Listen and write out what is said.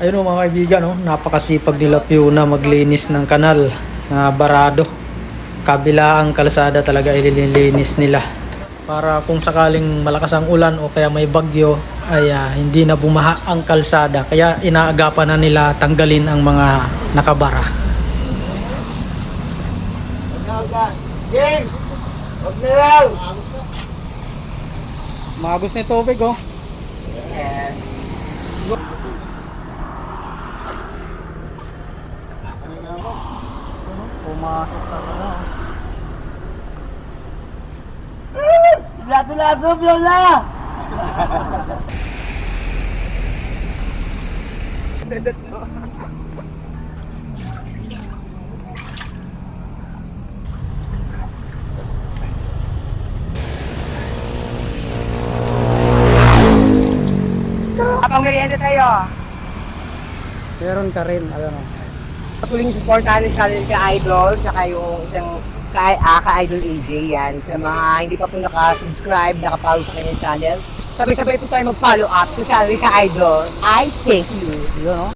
Ayun o mga kaibigan, no? Napakasipag nila Fiona maglinis ng kanal na barado. Kabila ang kalsada talaga ililinis nila. Para kung sakaling malakas ang ulan o kaya may bagyo ay hindi na bumaha ang kalsada. Kaya inaagapan na nila tanggalin ang mga nakabara. James! Huwag na raw! Magos na tubig oh. Yes. Pumasok talaga. Lato-lato, Viola! Kapag merienda tayo, Meron ka rin, ayun oh. patuloy supportahan ng channel ka Idol, tsaka yung isang ka-Idol AJ yan. Sa mga hindi pa po naka-subscribe, naka-follow sa kanyang channel, sabay-sabay po tayo mag-follow up sa channel ka Idol. I thank you. Yun oh.